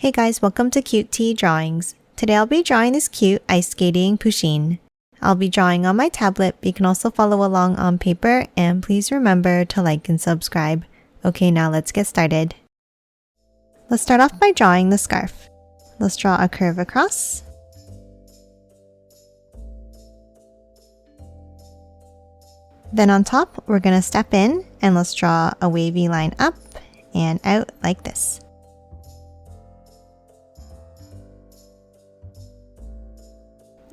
Hey guys, welcome to Cute Tea Drawings. Today I'll be drawing this cute ice skating Pusheen. I'll be drawing on my tablet, but you can also follow along on paper, and please remember to like and subscribe. Okay, now let's get started. Let's start off by drawing the scarf. Let's draw a curve across. Then on top, we're going to step in and let's draw a wavy line up and out like this.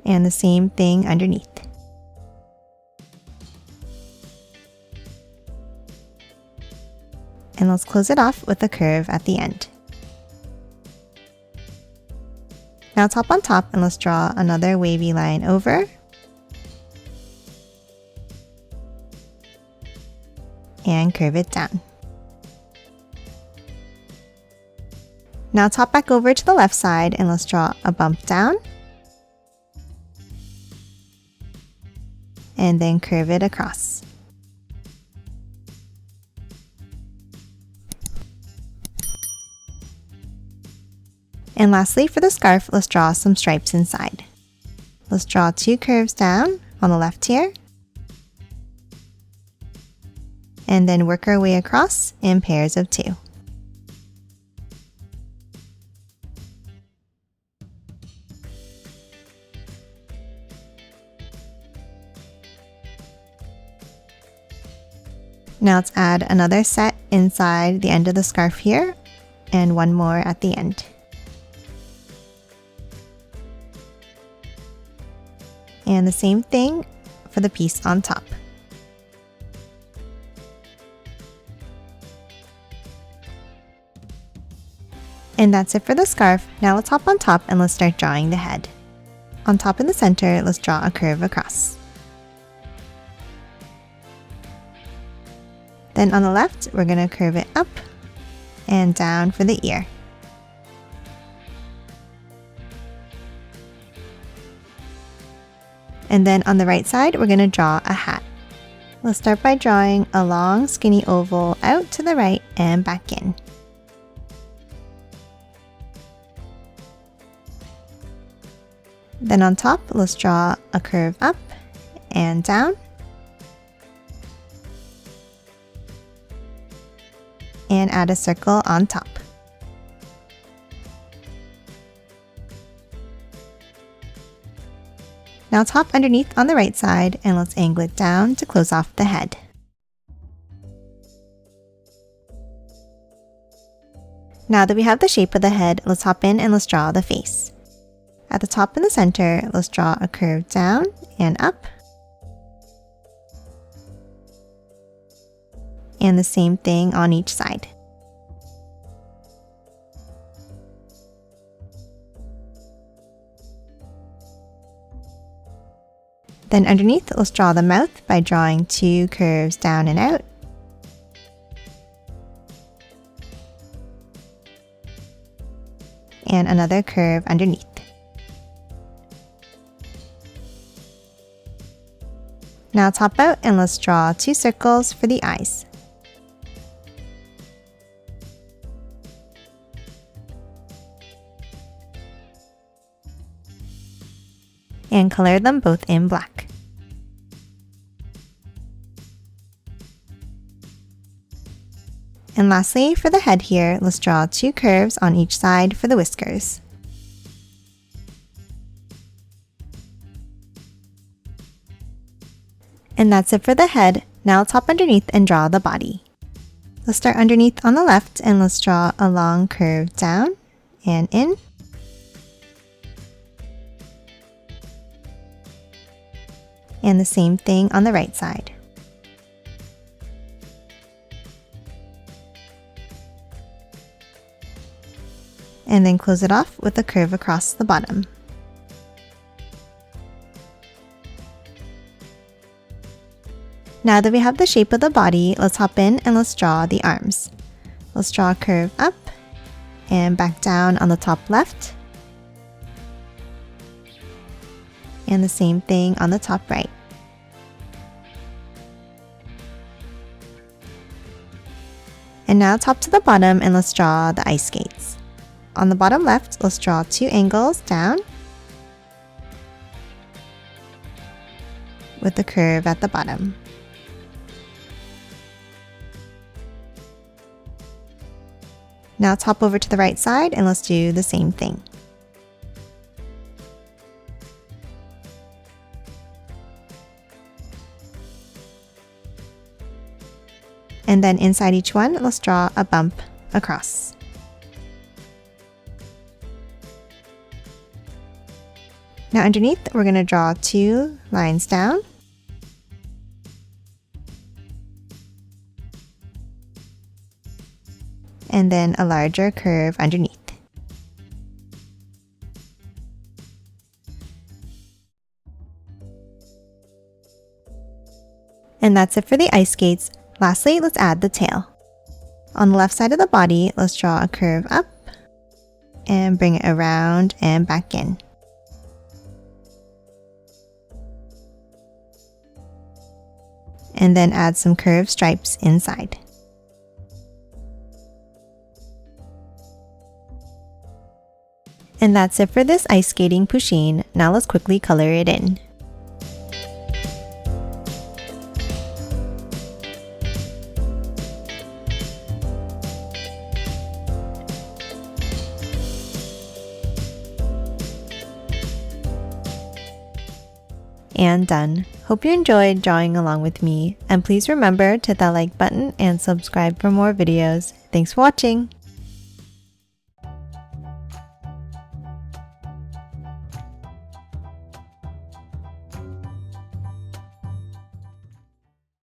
And the same thing underneath. And let's close it off with a curve at the end. Now top on top, and let's draw another wavy line over. And curve it down. Now top back over to the left side, and let's draw a bump down. And then curve it across. And lastly, for the scarf, let's draw some stripes inside. Let's draw two curves down on the left here. And then work our way across in pairs of two. Now let's add another set inside the end of the scarf here, and one more at the end. And the same thing for the piece on top. And that's it for the scarf. Now let's hop on top and let's start drawing the head. On top in the center, let's draw a curve across. Then on the left, we're going to curve it up and down for the ear. And then on the right side, we're going to draw a hat. Let's start by drawing a long skinny oval out to the right and back in. Then on top, let's draw a curve up and down. And add a circle on top. Now top underneath on the right side, and let's angle it down to close off the head. Now that we have the shape of the head, let's hop in and let's draw the face. At the top in the center, let's draw a curve down and up. And the same thing on each side. Then underneath, let's draw the mouth by drawing two curves down and out. And another curve underneath. Now top out and let's draw two circles for the eyes. And color them both in black. And lastly, for the head here, let's draw two curves on each side for the whiskers. And that's it for the head. Now let's hop underneath and draw the body. Let's start underneath on the left, and let's draw a long curve down and in. And the same thing on the right side. And then close it off with a curve across the bottom. Now that we have the shape of the body, let's hop in and let's draw the arms. Let's draw a curve up and back down on the top left. And the same thing on the top right. And now top to the bottom, and let's draw the ice skates. On the bottom left, let's draw 2 angles down with the curve at the bottom. Now let's hop over to the right side and let's do the same thing. And then inside each one, let's draw a bump across. Now underneath, we're going to draw 2 lines down. And then a larger curve underneath. And that's it for the ice skates. Lastly, let's add the tail. On the left side of the body, let's draw a curve up and bring it around and back in. And then add some curved stripes inside. And that's it for this ice skating Pusheen. Now let's quickly color it in. And done. Hope you enjoyed drawing along with me, and please remember to hit that like button and subscribe for more videos. Thanks for watching!